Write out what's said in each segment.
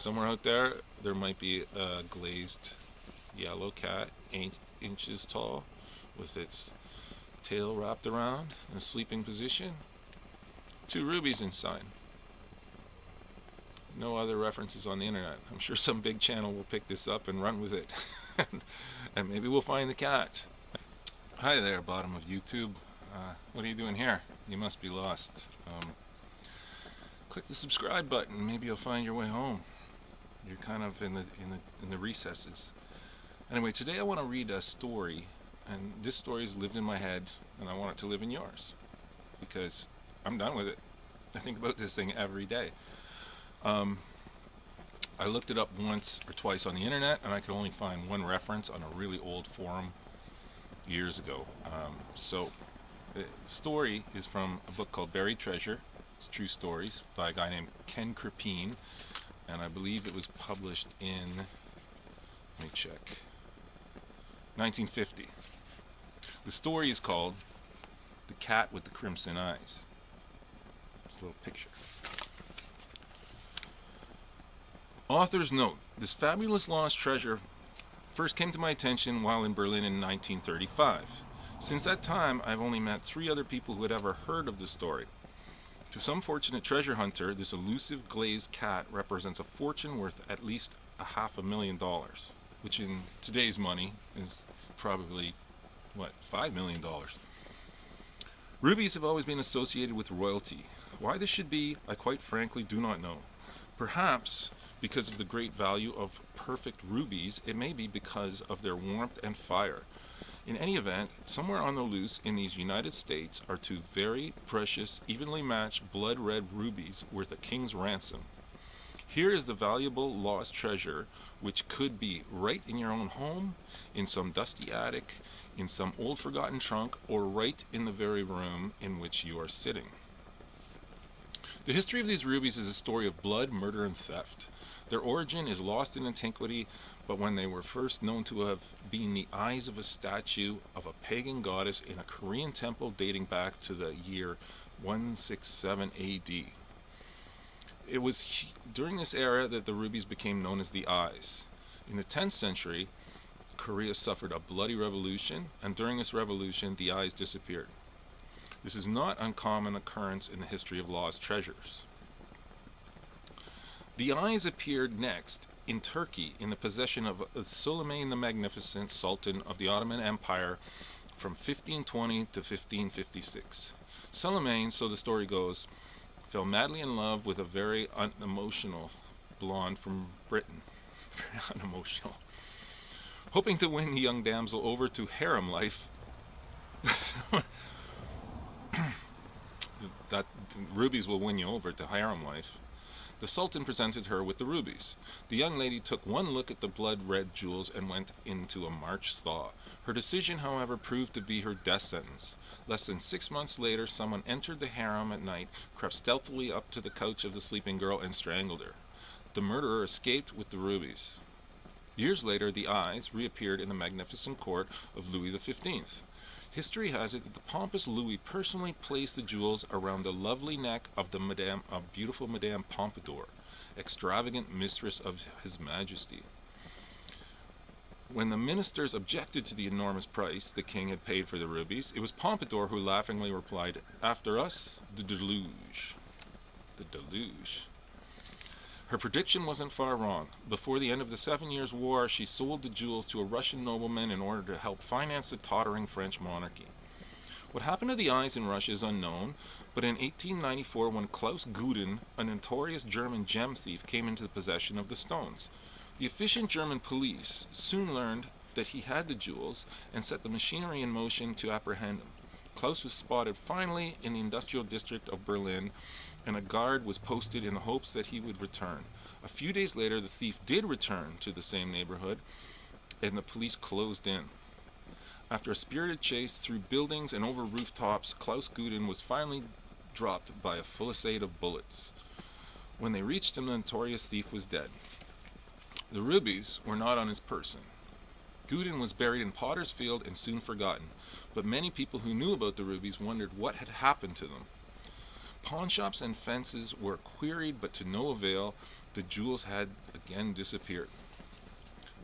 Somewhere out there might be a glazed yellow cat, 8 inches tall, with its tail wrapped around in a sleeping position. 2 rubies inside. No other references on the internet. I'm sure some big channel will pick this up and run with it. And maybe we'll find the cat. Hi there, bottom of YouTube. What are you doing here? You must be lost. Click the subscribe button. Maybe you'll find your way home. You're kind of in the recesses. Anyway, today I want to read a story, and this story has lived in my head, and I want it to live in yours because I'm done with it. I think about this thing every day. I looked it up once or twice on the internet, and I could only find one reference on a really old forum years ago. So the story is from a book called Buried Treasure. It's true stories by a guy named Ken Crepine, and I believe it was published in, let me check, 1950. The story is called The Cat with the Crimson Eyes. There's a little picture. Author's note: this fabulous lost treasure first came to my attention while in Berlin in 1935. Since that time, I've only met 3 other people who had ever heard of the story. To some fortunate treasure hunter, this elusive glazed cat represents a fortune worth at least $500,000, which in today's money is probably, $5 million. Rubies have always been associated with royalty. Why this should be, I quite frankly do not know. Perhaps because of the great value of perfect rubies, it may be because of their warmth and fire. In any event, somewhere on the loose in these United States are 2 very precious, evenly matched blood-red rubies worth a king's ransom. Here is the valuable lost treasure, which could be right in your own home, in some dusty attic, in some old forgotten trunk, or right in the very room in which you are sitting. The history of these rubies is a story of blood, murder, and theft. Their origin is lost in antiquity, but when they were first known to have been the eyes of a statue of a pagan goddess in a Korean temple dating back to the year 167 AD. It was during this era that the rubies became known as the eyes. In the 10th century, Korea suffered a bloody revolution, and during this revolution, the eyes disappeared. This is not an uncommon occurrence in the history of lost treasures. The eyes appeared next in Turkey in the possession of Suleiman the Magnificent, Sultan of the Ottoman Empire from 1520 to 1556. Suleiman, so the story goes, fell madly in love with a very unemotional blonde from Britain. Very unemotional. Hoping to win the young damsel over to harem life, that rubies will win you over to harem life, the Sultan presented her with the rubies. The young lady took one look at the blood-red jewels and went into a March thaw. Her decision, however, proved to be her death sentence. Less than 6 months later, someone entered the harem at night, crept stealthily up to the couch of the sleeping girl, and strangled her. The murderer escaped with the rubies. Years later, the eyes reappeared in the magnificent court of Louis XV. History has it that the pompous Louis personally placed the jewels around the lovely neck of the beautiful Madame Pompadour, extravagant mistress of His Majesty. When the ministers objected to the enormous price the king had paid for the rubies, it was Pompadour who laughingly replied, "After us, the deluge." The deluge. Her prediction wasn't far wrong. Before the end of the 7 Years' War, she sold the jewels to a Russian nobleman in order to help finance the tottering French monarchy. What happened to the eyes in Russia is unknown, but in 1894, when Klaus Guden, a notorious German gem thief, came into possession of the stones, the efficient German police soon learned that he had the jewels and set the machinery in motion to apprehend him. Klaus was spotted finally in the industrial district of Berlin, and a guard was posted in the hopes that he would return. A few days later, the thief did return to the same neighborhood, and the police closed in. After a spirited chase through buildings and over rooftops, Klaus Guden was finally dropped by a fusillade of bullets. When they reached him, the notorious thief was dead. The rubies were not on his person. Guden was buried in Potter's Field and soon forgotten, but many people who knew about the rubies wondered what had happened to them. Pawnshops and fences were queried, but to no avail. The jewels had a again disappeared.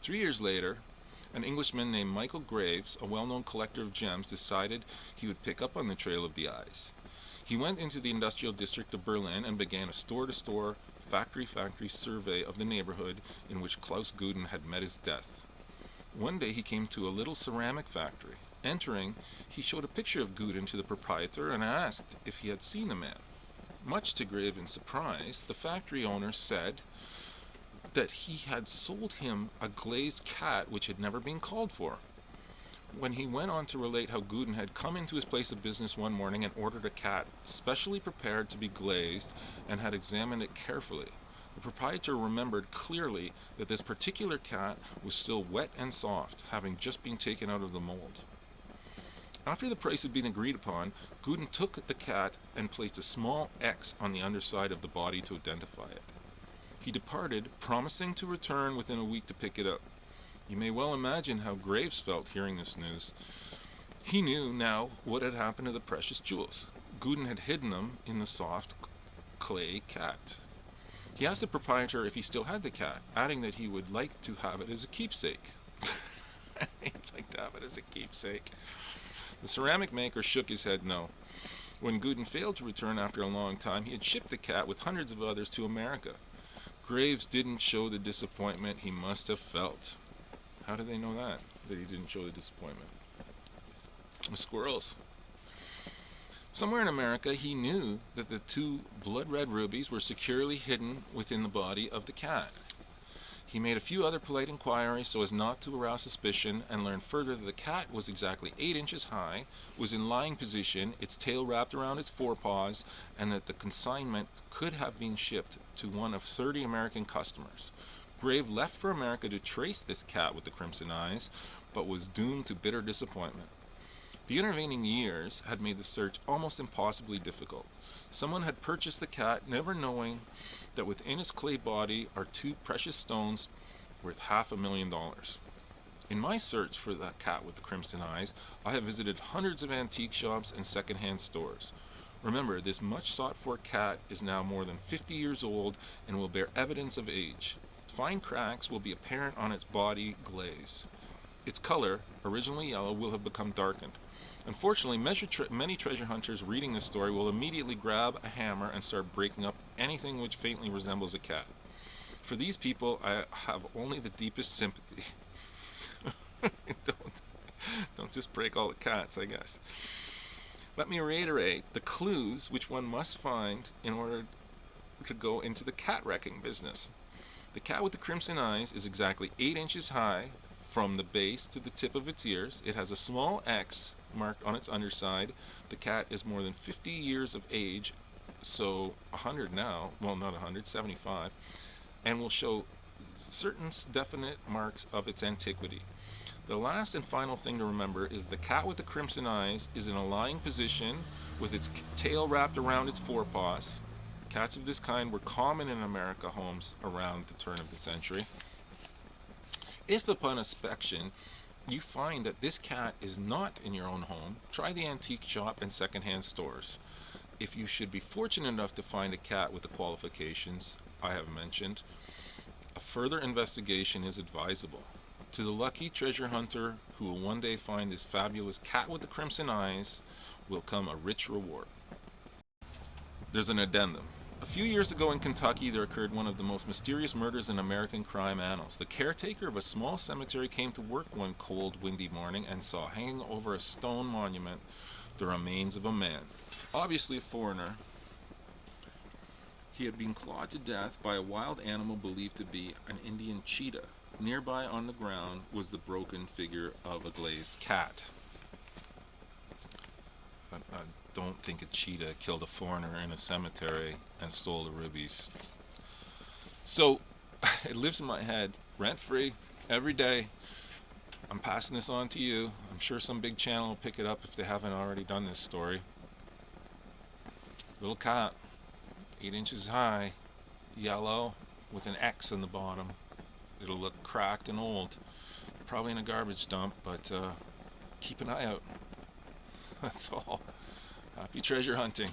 3 years later, an Englishman named Michael Graves, a well-known collector of gems, decided he would pick up on the trail of the eyes. He went into the industrial district of Berlin and began a store-to-store, factory-factory survey of the neighborhood in which Klaus Guden had met his death. One day he came to a little ceramic factory. Entering, he showed a picture of Guden to the proprietor and asked if he had seen the man. Much to Graven's surprise, the factory owner said that he had sold him a glazed cat which had never been called for. When he went on to relate how Guden had come into his place of business one morning and ordered a cat specially prepared to be glazed and had examined it carefully, the proprietor remembered clearly that this particular cat was still wet and soft, having just been taken out of the mold. After the price had been agreed upon, Guden took the cat and placed a small X on the underside of the body to identify it. He departed, promising to return within a week to pick it up. You may well imagine how Graves felt hearing this news. He knew now what had happened to the precious jewels. Guden had hidden them in the soft clay cat. He asked the proprietor if he still had the cat, adding that he would like to have it as a keepsake. He'd like to have it as a keepsake. The ceramic maker shook his head no. When Guden failed to return after a long time, he had shipped the cat with hundreds of others to America. Graves didn't show the disappointment he must have felt. How did they know that he didn't show the disappointment? The squirrels. Somewhere in America, he knew that the 2 blood-red rubies were securely hidden within the body of the cat. He made a few other polite inquiries so as not to arouse suspicion and learned further that the cat was exactly 8 inches high, was in lying position, its tail wrapped around its forepaws, and that the consignment could have been shipped to one of 30 American customers. Graves left for America to trace this cat with the crimson eyes, but was doomed to bitter disappointment. The intervening years had made the search almost impossibly difficult. Someone had purchased the cat, never knowing that within its clay body are 2 precious stones worth $500,000. In my search for that cat with the crimson eyes, I have visited hundreds of antique shops and second-hand stores. Remember, this much sought-for cat is now more than 50 years old and will bear evidence of age. Fine cracks will be apparent on its body glaze. Its color, originally yellow, will have become darkened. Unfortunately, many treasure hunters reading this story will immediately grab a hammer and start breaking up anything which faintly resembles a cat. For these people, I have only the deepest sympathy. Don't just break all the cats, I guess. Let me reiterate the clues which one must find in order to go into the cat wrecking business. The cat with the crimson eyes is exactly 8 inches high from the base to the tip of its ears. It has a small X marked on its underside. The cat is more than 50 years of age, so 100 now, well not 100, 75, and will show certain definite marks of its antiquity. The last and final thing to remember is the cat with the crimson eyes is in a lying position with its tail wrapped around its forepaws. Cats of this kind were common in America homes around the turn of the century. If upon inspection you find that this cat is not in your own home, try the antique shop and second-hand stores. If you should be fortunate enough to find a cat with the qualifications I have mentioned, a further investigation is advisable. To the lucky treasure hunter who will one day find this fabulous cat with the crimson eyes will come a rich reward. There's an addendum. A few years ago in Kentucky, there occurred one of the most mysterious murders in American crime annals. The caretaker of a small cemetery came to work one cold, windy morning and saw hanging over a stone monument the remains of a man, obviously a foreigner. He had been clawed to death by a wild animal believed to be an Indian cheetah. Nearby on the ground was the broken figure of a glazed cat. I don't think a cheetah killed a foreigner in a cemetery and stole the rubies. So it lives in my head rent-free every day. I'm passing this on to you. I'm sure some big channel will pick it up if they haven't already done this story. Little cat, 8 inches high, yellow, with an X on the bottom. It'll look cracked and old. Probably in a garbage dump, but keep an eye out. That's all. Happy treasure hunting.